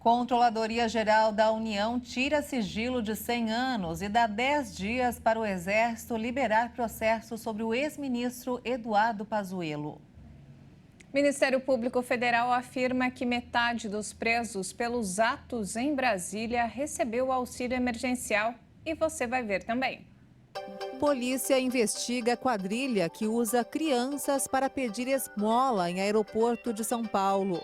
Controladoria Geral da União tira sigilo de 100 anos e dá 10 dias para o Exército liberar processo sobre o ex-ministro Eduardo Pazuello. Ministério Público Federal afirma que metade dos presos pelos atos em Brasília recebeu auxílio emergencial. E você vai ver também. Polícia investiga quadrilha que usa crianças para pedir esmola em aeroporto de São Paulo.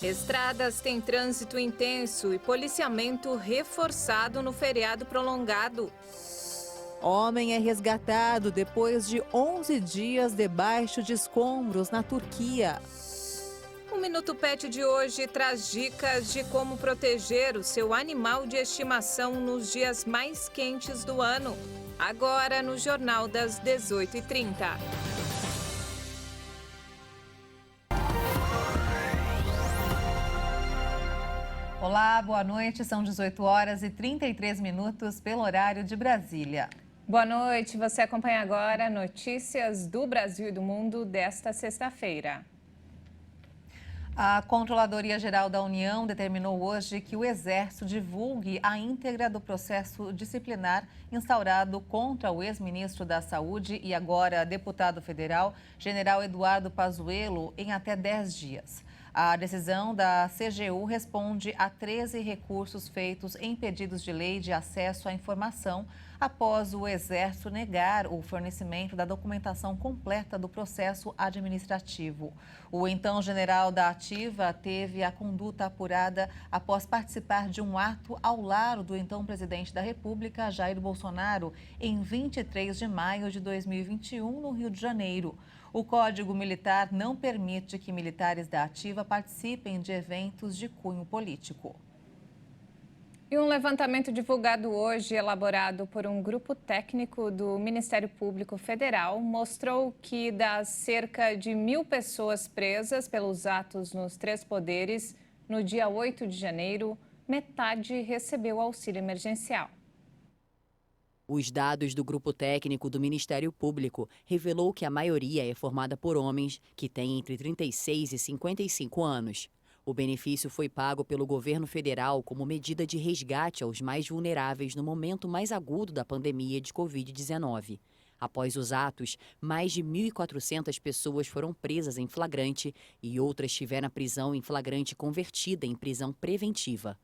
Estradas têm trânsito intenso e policiamento reforçado no feriado prolongado. Homem é resgatado depois de 11 dias debaixo de escombros na Turquia. O Minuto Pet de hoje traz dicas de como proteger o seu animal de estimação nos dias mais quentes do ano. Agora no Jornal das 18h30. Olá, boa noite. São 18 horas e 33 minutos pelo horário de Brasília. Boa noite. Você acompanha agora notícias do Brasil e do mundo desta sexta-feira. A Controladoria Geral da União determinou hoje que o Exército divulgue a íntegra do processo disciplinar instaurado contra o ex-ministro da Saúde e agora deputado federal, general Eduardo Pazuello, em até 10 dias. A decisão da CGU responde a 13 recursos feitos em pedidos de lei de acesso à informação após o Exército negar o fornecimento da documentação completa do processo administrativo. O então general da Ativa teve a conduta apurada após participar de um ato ao lado do então presidente da República, Jair Bolsonaro, em 23 de maio de 2021, no Rio de Janeiro. O Código Militar não permite que militares da Ativa participem de eventos de cunho político. E um levantamento divulgado hoje, elaborado por um grupo técnico do Ministério Público Federal, mostrou que das cerca de 1.000 pessoas presas pelos atos nos três poderes, no dia 8 de janeiro, metade recebeu auxílio emergencial. Os dados do grupo técnico do Ministério Público revelou que a maioria é formada por homens que têm entre 36 e 55 anos. O benefício foi pago pelo governo federal como medida de resgate aos mais vulneráveis no momento mais agudo da pandemia de Covid-19. Após os atos, mais de 1.400 pessoas foram presas em flagrante e outras tiveram a prisão em flagrante convertida em prisão preventiva.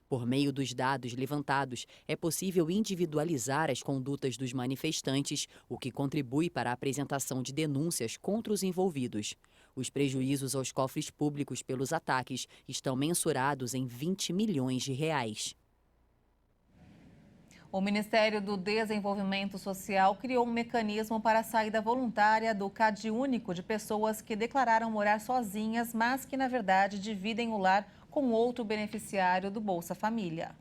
Por meio dos dados levantados, é possível individualizar as condutas dos manifestantes, o que contribui para a apresentação de denúncias contra os envolvidos. Os prejuízos aos cofres públicos pelos ataques estão mensurados em 20 milhões de reais. O Ministério do Desenvolvimento Social criou um mecanismo para a saída voluntária do CadÚnico de pessoas que declararam morar sozinhas, mas que, na verdade, dividem o lar com outro beneficiário do Bolsa Família.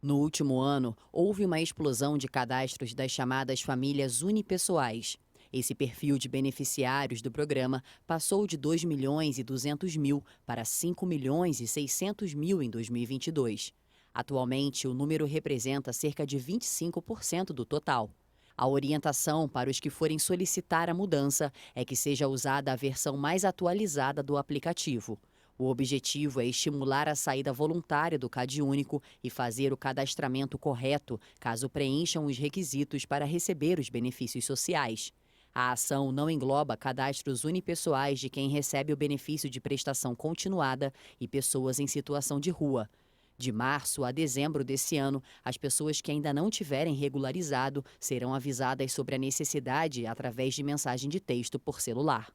No último ano, houve uma explosão de cadastros das chamadas famílias unipessoais. Esse perfil de beneficiários do programa passou de 2 milhões e 200 mil para 5 milhões e 600 mil em 2022. Atualmente, o número representa cerca de 25% do total. A orientação para os que forem solicitar a mudança é que seja usada a versão mais atualizada do aplicativo. O objetivo é estimular a saída voluntária do CadÚnico e fazer o cadastramento correto caso preencham os requisitos para receber os benefícios sociais. A ação não engloba cadastros unipessoais de quem recebe o benefício de prestação continuada e pessoas em situação de rua. De março a dezembro desse ano, as pessoas que ainda não tiverem regularizado serão avisadas sobre a necessidade através de mensagem de texto por celular.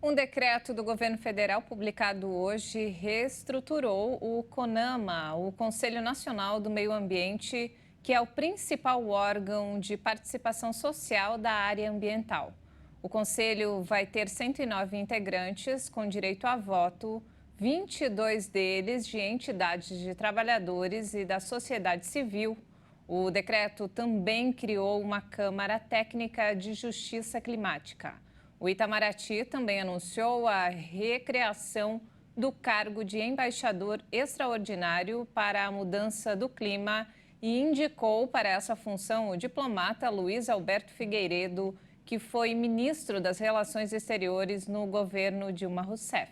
Um decreto do governo federal publicado hoje reestruturou o CONAMA, o Conselho Nacional do Meio Ambiente, que é o principal órgão de participação social da área ambiental. O conselho vai ter 109 integrantes com direito a voto, 22 deles de entidades de trabalhadores e da sociedade civil. O decreto também criou uma Câmara Técnica de Justiça Climática. O Itamaraty também anunciou a recriação do cargo de embaixador extraordinário para a mudança do clima e indicou para essa função o diplomata Luiz Alberto Figueiredo, que foi ministro das Relações Exteriores no governo Dilma Rousseff.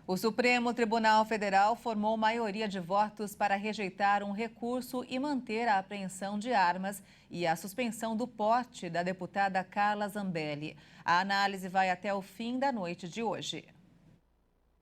O Supremo Tribunal Federal formou maioria de votos para rejeitar um recurso e manter a apreensão de armas e a suspensão do porte da deputada Carla Zambelli. A análise vai até o fim da noite de hoje.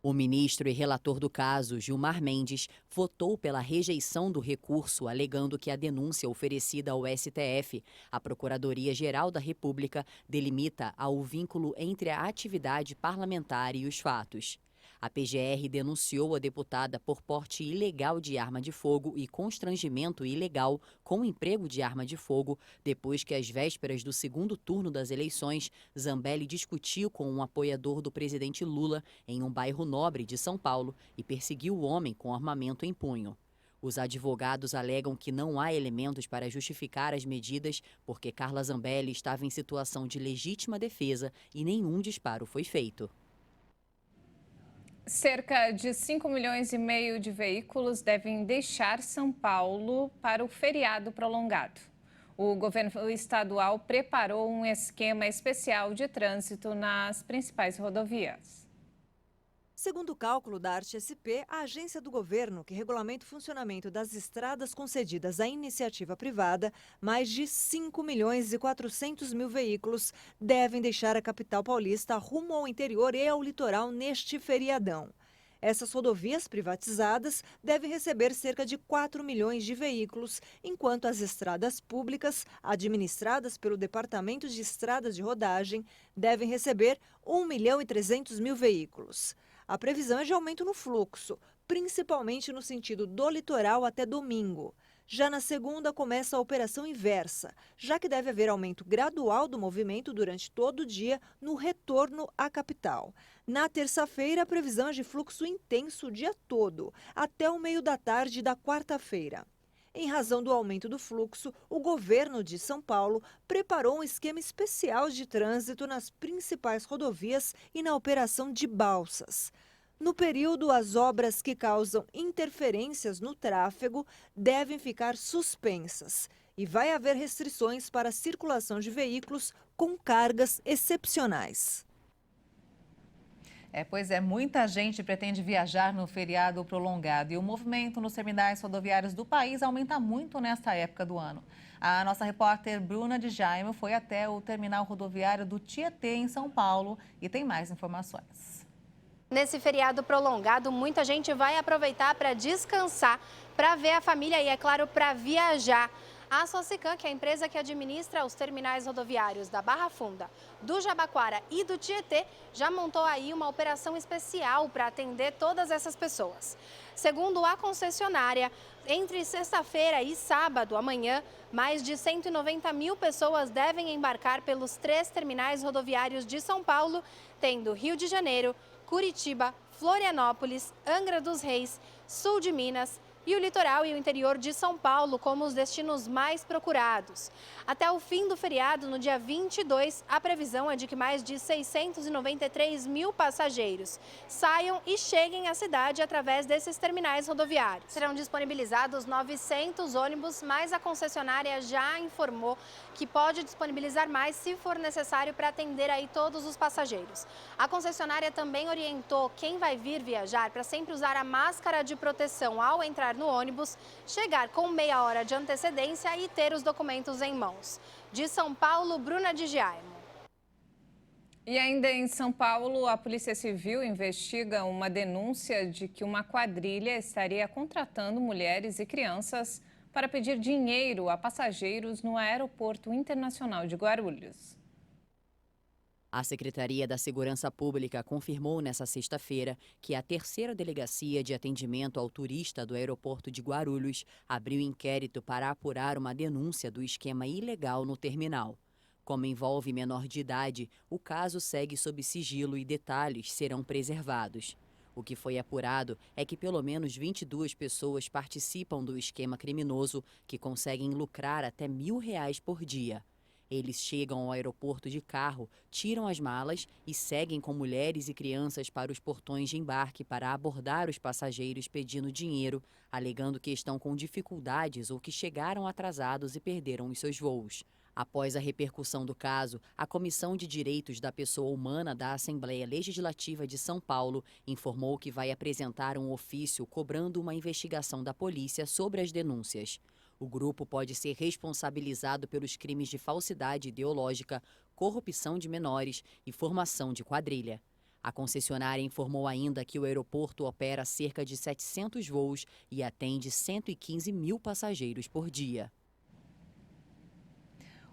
O ministro e relator do caso, Gilmar Mendes, votou pela rejeição do recurso, alegando que a denúncia oferecida ao STF, a Procuradoria-Geral da República, delimita o vínculo entre a atividade parlamentar e os fatos. A PGR denunciou a deputada por porte ilegal de arma de fogo e constrangimento ilegal com emprego de arma de fogo, depois que, às vésperas do segundo turno das eleições, Zambelli discutiu com um apoiador do presidente Lula em um bairro nobre de São Paulo e perseguiu o homem com armamento em punho. Os advogados alegam que não há elementos para justificar as medidas porque Carla Zambelli estava em situação de legítima defesa e nenhum disparo foi feito. Cerca de 5 milhões e meio de veículos devem deixar São Paulo para o feriado prolongado. O governo estadual preparou um esquema especial de trânsito nas principais rodovias. Segundo o cálculo da Arte-SP, a agência do governo que regulamenta o funcionamento das estradas concedidas à iniciativa privada, mais de 5 milhões e 400 mil veículos devem deixar a capital paulista rumo ao interior e ao litoral neste feriadão. Essas rodovias privatizadas devem receber cerca de 4 milhões de veículos, enquanto as estradas públicas, administradas pelo Departamento de Estradas de Rodagem, devem receber 1 milhão e 300 mil veículos. A previsão é de aumento no fluxo, principalmente no sentido do litoral até domingo. Já na segunda começa a operação inversa, já que deve haver aumento gradual do movimento durante todo o dia no retorno à capital. Na terça-feira, a previsão é de fluxo intenso o dia todo, até o meio da tarde da quarta-feira. Em razão do aumento do fluxo, o governo de São Paulo preparou um esquema especial de trânsito nas principais rodovias e na operação de balsas. No período, as obras que causam interferências no tráfego devem ficar suspensas e vai haver restrições para a circulação de veículos com cargas excepcionais. Pois é, muita gente pretende viajar no feriado prolongado e o movimento nos terminais rodoviários do país aumenta muito nesta época do ano. A nossa repórter Bruna de Jaime foi até o terminal rodoviário do Tietê, em São Paulo, e tem mais informações. Nesse feriado prolongado, muita gente vai aproveitar para descansar, para ver a família e, é claro, para viajar. A Socicam, que é a empresa que administra os terminais rodoviários da Barra Funda, do Jabaquara e do Tietê, já montou aí uma operação especial para atender todas essas pessoas. Segundo a concessionária, entre sexta-feira e sábado, amanhã, mais de 190 mil pessoas devem embarcar pelos 3 terminais rodoviários de São Paulo, tendo Rio de Janeiro, Curitiba, Florianópolis, Angra dos Reis, Sul de Minas e o litoral e o interior de São Paulo como os destinos mais procurados. Até o fim do feriado, no dia 22, a previsão é de que mais de 693 mil passageiros saiam e cheguem à cidade através desses terminais rodoviários. Serão disponibilizados 900 ônibus, mas a concessionária já informou que pode disponibilizar mais se for necessário para atender aí todos os passageiros. A concessionária também orientou quem vai vir viajar para sempre usar a máscara de proteção ao entrar no ônibus, chegar com meia hora de antecedência e ter os documentos em mãos. De São Paulo, Bruna de Jaime. E ainda em São Paulo, a Polícia Civil investiga uma denúncia de que uma quadrilha estaria contratando mulheres e crianças para pedir dinheiro a passageiros no Aeroporto Internacional de Guarulhos. A Secretaria da Segurança Pública confirmou nesta sexta-feira que a terceira delegacia de atendimento ao turista do aeroporto de Guarulhos abriu inquérito para apurar uma denúncia do esquema ilegal no terminal. Como envolve menor de idade, o caso segue sob sigilo e detalhes serão preservados. O que foi apurado é que pelo menos 22 pessoas participam do esquema criminoso, que conseguem lucrar até R$1.000 por dia. Eles chegam ao aeroporto de carro, tiram as malas e seguem com mulheres e crianças para os portões de embarque para abordar os passageiros pedindo dinheiro, alegando que estão com dificuldades ou que chegaram atrasados e perderam os seus voos. Após a repercussão do caso, a Comissão de Direitos da Pessoa Humana da Assembleia Legislativa de São Paulo informou que vai apresentar um ofício cobrando uma investigação da polícia sobre as denúncias. O grupo pode ser responsabilizado pelos crimes de falsidade ideológica, corrupção de menores e formação de quadrilha. A concessionária informou ainda que o aeroporto opera cerca de 700 voos e atende 115 mil passageiros por dia.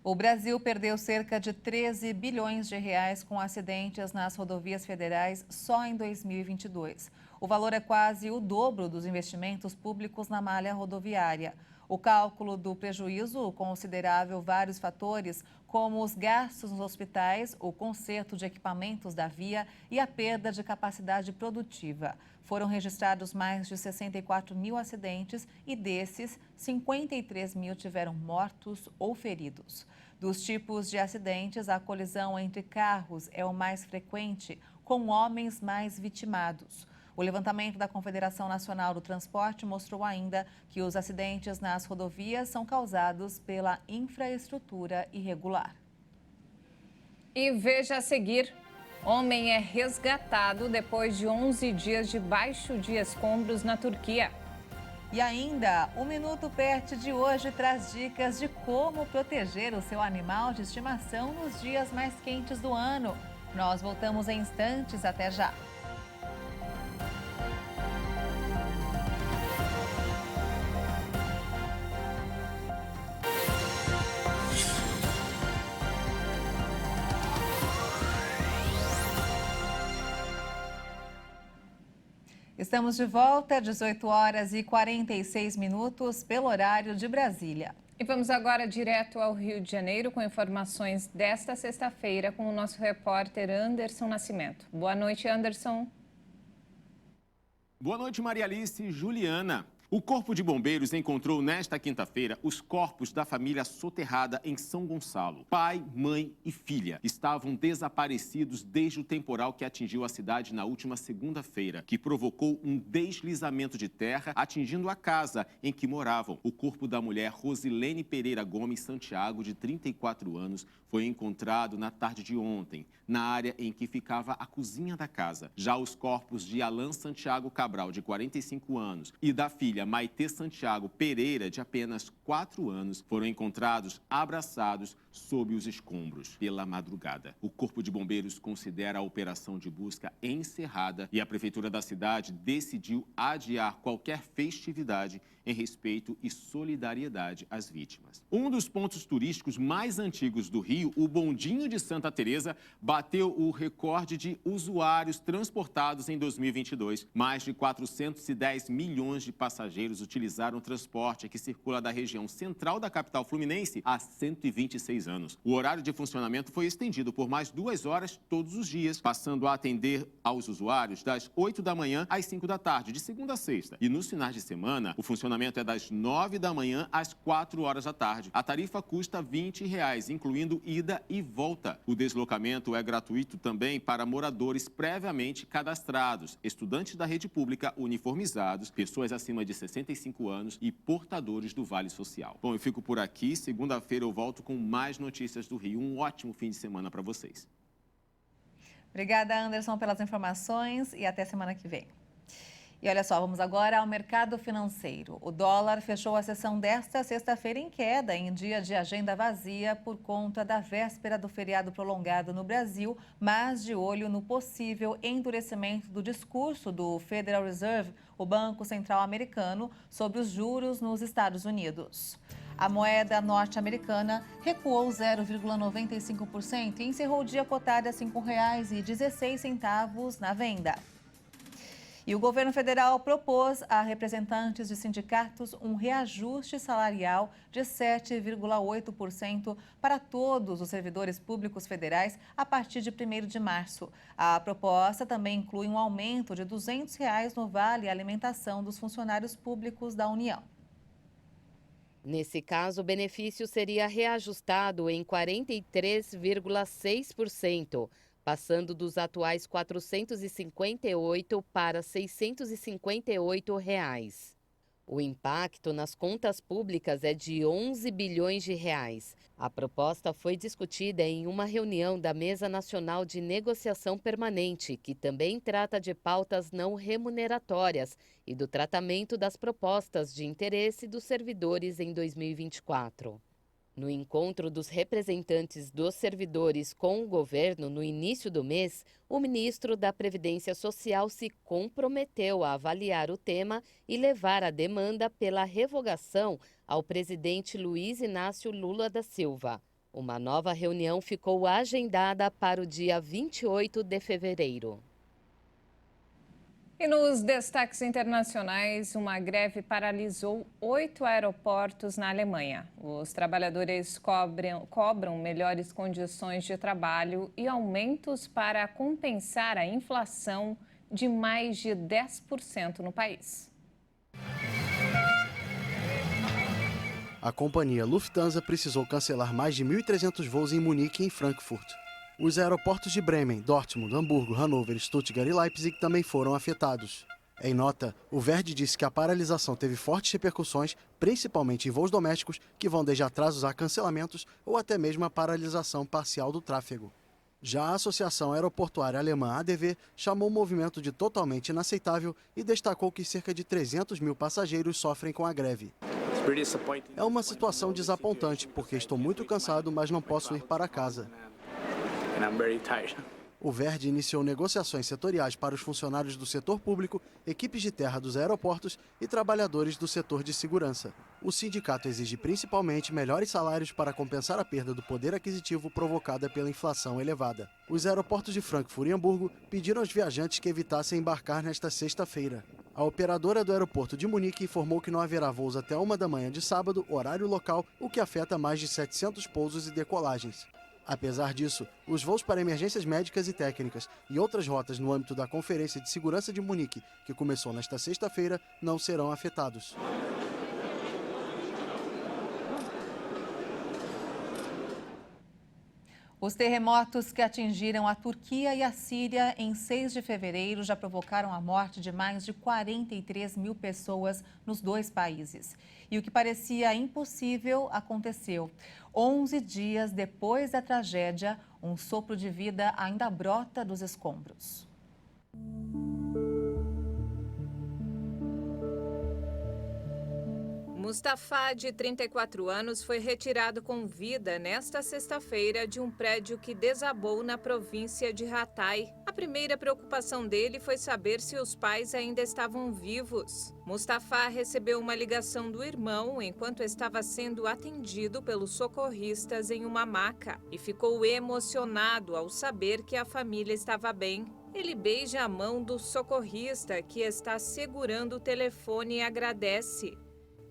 O Brasil perdeu cerca de 13 bilhões de reais com acidentes nas rodovias federais só em 2022. O valor é quase o dobro dos investimentos públicos na malha rodoviária. O cálculo do prejuízo considerável vários fatores, como os gastos nos hospitais, o conserto de equipamentos da via e a perda de capacidade produtiva. Foram registrados mais de 64 mil acidentes e desses, 53 mil tiveram mortos ou feridos. Dos tipos de acidentes, a colisão entre carros é o mais frequente, com homens mais vitimados. O levantamento da Confederação Nacional do Transporte mostrou ainda que os acidentes nas rodovias são causados pela infraestrutura irregular. E veja a seguir. Homem é resgatado depois de 11 dias debaixo de escombros na Turquia. E ainda, o Minuto Pet de hoje traz dicas de como proteger o seu animal de estimação nos dias mais quentes do ano. Nós voltamos em instantes, até já. Estamos de volta, 18 horas e 46 minutos, pelo horário de Brasília. E vamos agora direto ao Rio de Janeiro com informações desta sexta-feira com o nosso repórter Anderson Nascimento. Boa noite, Anderson. Boa noite, Maria Alice e Juliana. O Corpo de Bombeiros encontrou nesta quinta-feira os corpos da família soterrada em São Gonçalo. Pai, mãe e filha estavam desaparecidos desde o temporal que atingiu a cidade na última segunda-feira, que provocou um deslizamento de terra atingindo a casa em que moravam. O corpo da mulher Rosilene Pereira Gomes Santiago, de 34 anos, foi encontrado na tarde de ontem, na área em que ficava a cozinha da casa. Já os corpos de Alan Santiago Cabral, de 45 anos, e da filha Maitê Santiago Pereira, de apenas 4 anos, foram encontrados abraçados sob os escombros pela madrugada. O Corpo de Bombeiros considera a operação de busca encerrada e a Prefeitura da cidade decidiu adiar qualquer festividade em respeito e solidariedade às vítimas. Um dos pontos turísticos mais antigos do Rio, o Bondinho de Santa Teresa, bateu o recorde de usuários transportados em 2022. Mais de 410 milhões de passageiros utilizaram o transporte que circula da região central da capital fluminense há 126 anos. O horário de funcionamento foi estendido por mais 2 horas todos os dias, passando a atender aos usuários das 8 da manhã às 5 da tarde, de segunda a sexta. E nos finais de semana, o funcionamento é das 9 da manhã às 4 horas da tarde. A tarifa custa R$ 20, incluindo ida e volta. O deslocamento é gratuito também para moradores previamente cadastrados, estudantes da rede pública uniformizados, pessoas acima de 65 anos e portadores do Vale Social. Bom, eu fico por aqui. Segunda-feira eu volto com mais notícias do Rio. Um ótimo fim de semana para vocês. Obrigada, Anderson, pelas informações e até semana que vem. E olha só, vamos agora ao mercado financeiro. O dólar fechou a sessão desta sexta-feira em queda, em dia de agenda vazia, por conta da véspera do feriado prolongado no Brasil, mas de olho no possível endurecimento do discurso do Federal Reserve, o Banco Central Americano, sobre os juros nos Estados Unidos. A moeda norte-americana recuou 0,95% e encerrou o dia cotada a R$ 5,16 na venda. E o governo federal propôs a representantes de sindicatos um reajuste salarial de 7,8% para todos os servidores públicos federais a partir de 1º de março. A proposta também inclui um aumento de R$ 200 no Vale Alimentação dos funcionários públicos da União. Nesse caso, o benefício seria reajustado em 43,6%. Passando dos atuais R$ 458 para R$ 658. O impacto nas contas públicas é de 11 bilhões de reais. A proposta foi discutida em uma reunião da Mesa Nacional de Negociação Permanente, que também trata de pautas não remuneratórias e do tratamento das propostas de interesse dos servidores em 2024. No encontro dos representantes dos servidores com o governo no início do mês, o ministro da Previdência Social se comprometeu a avaliar o tema e levar a demanda pela revogação ao presidente Luiz Inácio Lula da Silva. Uma nova reunião ficou agendada para o dia 28 de fevereiro. E nos destaques internacionais, uma greve paralisou 8 aeroportos na Alemanha. Os trabalhadores cobram melhores condições de trabalho e aumentos para compensar a inflação de mais de 10% no país. A companhia Lufthansa precisou cancelar mais de 1.300 voos em Munique e em Frankfurt. Os aeroportos de Bremen, Dortmund, Hamburgo, Hannover, Stuttgart e Leipzig também foram afetados. Em nota, o Verdi disse que a paralisação teve fortes repercussões, principalmente em voos domésticos, que vão desde atrasos a cancelamentos ou até mesmo a paralisação parcial do tráfego. Já a Associação Aeroportuária Alemã ADV chamou o movimento de totalmente inaceitável e destacou que cerca de 300 mil passageiros sofrem com a greve. É uma situação desapontante, porque estou muito cansado, mas não posso ir para casa. O Verdi iniciou negociações setoriais para os funcionários do setor público, equipes de terra dos aeroportos e trabalhadores do setor de segurança. O sindicato exige principalmente melhores salários para compensar a perda do poder aquisitivo provocada pela inflação elevada. Os aeroportos de Frankfurt e Hamburgo pediram aos viajantes que evitassem embarcar nesta sexta-feira. A operadora do aeroporto de Munique informou que não haverá voos até 1 da manhã de sábado, horário local, o que afeta mais de 700 pousos e decolagens. Apesar disso, os voos para emergências médicas e técnicas e outras rotas no âmbito da Conferência de Segurança de Munique, que começou nesta sexta-feira, não serão afetados. Os terremotos que atingiram a Turquia e a Síria em 6 de fevereiro já provocaram a morte de mais de 43 mil pessoas nos dois países. E o que parecia impossível aconteceu. 11 dias depois da tragédia, um sopro de vida ainda brota dos escombros. Mustafa, de 34 anos, foi retirado com vida nesta sexta-feira de um prédio que desabou na província de Hatay. A primeira preocupação dele foi saber se os pais ainda estavam vivos. Mustafa recebeu uma ligação do irmão enquanto estava sendo atendido pelos socorristas em uma maca e ficou emocionado ao saber que a família estava bem. Ele beija a mão do socorrista que está segurando o telefone e agradece.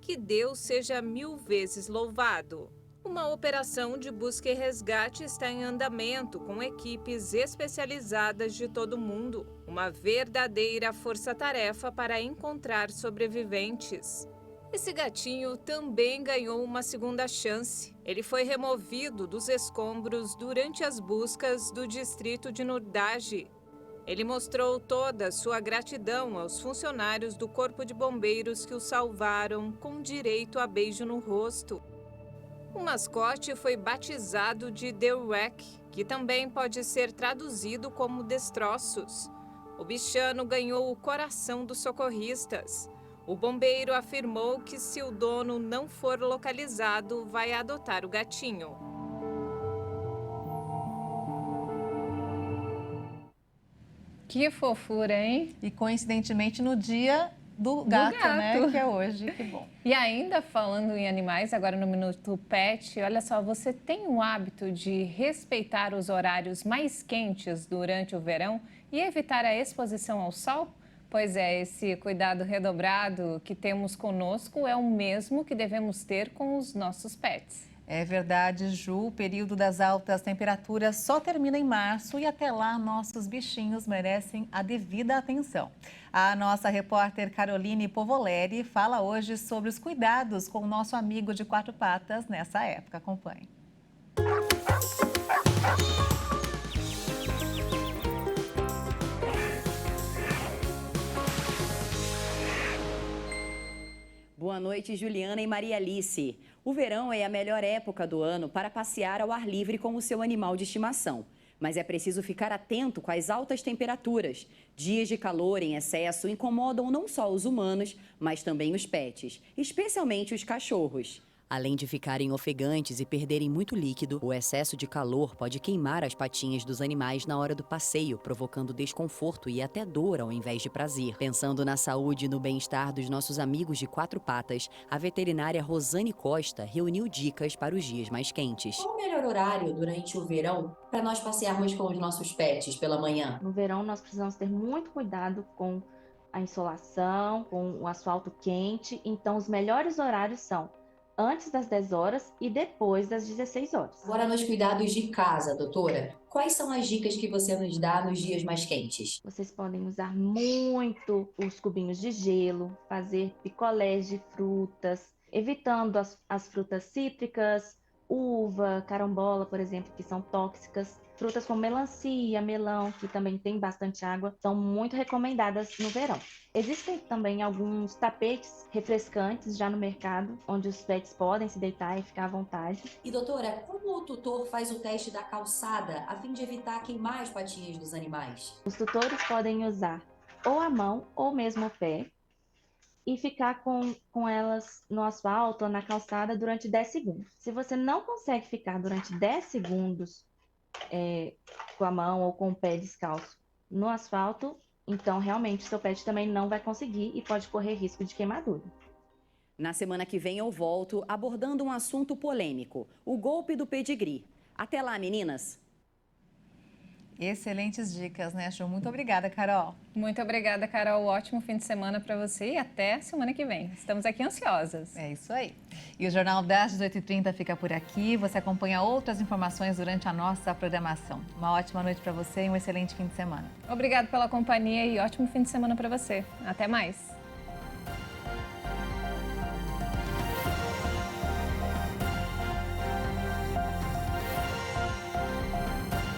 Que Deus seja 1000 vezes louvado. Uma operação de busca e resgate está em andamento com equipes especializadas de todo o mundo. Uma verdadeira força-tarefa para encontrar sobreviventes. Esse gatinho também ganhou uma segunda chance. Ele foi removido dos escombros durante as buscas do distrito de Nurdaj. Ele mostrou toda a sua gratidão aos funcionários do Corpo de Bombeiros que o salvaram, com direito a beijo no rosto. O mascote foi batizado de The Wreck, que também pode ser traduzido como destroços. O bichano ganhou o coração dos socorristas. O bombeiro afirmou que se o dono não for localizado, vai adotar o gatinho. Que fofura, hein? E coincidentemente no dia do gato, né? Que é hoje, que bom. E ainda falando em animais, agora no Minuto Pet, olha só, você tem o hábito de respeitar os horários mais quentes durante o verão e evitar a exposição ao sol? Pois é, esse cuidado redobrado que temos conosco é o mesmo que devemos ter com os nossos pets. É verdade, Ju, o período das altas temperaturas só termina em março e até lá nossos bichinhos merecem a devida atenção. A nossa repórter Caroline Povoleri fala hoje sobre os cuidados com o nosso amigo de 4 patas nessa época. Acompanhe. Boa noite, Juliana e Maria Alice. O verão é a melhor época do ano para passear ao ar livre com o seu animal de estimação. Mas é preciso ficar atento com as altas temperaturas. Dias de calor em excesso incomodam não só os humanos, mas também os pets, especialmente os cachorros. Além de ficarem ofegantes e perderem muito líquido, o excesso de calor pode queimar as patinhas dos animais na hora do passeio, provocando desconforto e até dor ao invés de prazer. Pensando na saúde e no bem-estar dos nossos amigos de quatro patas, a veterinária Rosane Costa reuniu dicas para os dias mais quentes. Qual o melhor horário durante o verão para nós passearmos com os nossos pets pela manhã? No verão, nós precisamos ter muito cuidado com a insolação, com o asfalto quente. Então, os melhores horários são antes das 10 horas e depois das 16 horas. Agora, nos cuidados de casa, doutora, quais são as dicas que você nos dá nos dias mais quentes? Vocês podem usar muito os cubinhos de gelo, fazer picolés de frutas, evitando as frutas cítricas, uva, carambola, por exemplo, que são tóxicas. Frutas como melancia, melão, que também tem bastante água, são muito recomendadas no verão. Existem também alguns tapetes refrescantes já no mercado, onde os pets podem se deitar e ficar à vontade. E doutora, como o tutor faz o teste da calçada a fim de evitar queimar as patinhas dos animais? Os tutores podem usar ou a mão ou mesmo o pé e ficar com elas no asfalto ou na calçada durante 10 segundos. Se você não consegue ficar durante 10 segundos com a mão ou com o pé descalço no asfalto, então realmente seu pet também não vai conseguir e pode correr risco de queimadura. Na semana que vem eu volto abordando um assunto polêmico, o golpe do pedigree. Até lá, meninas! Excelentes dicas, né, Ju? Muito obrigada, Carol. Muito obrigada, Carol. Ótimo fim de semana para você e até semana que vem. Estamos aqui ansiosas. É isso aí. E o Jornal das 18h30 fica por aqui. Você acompanha outras informações durante a nossa programação. Uma ótima noite para você e um excelente fim de semana. Obrigada pela companhia e ótimo fim de semana para você. Até mais.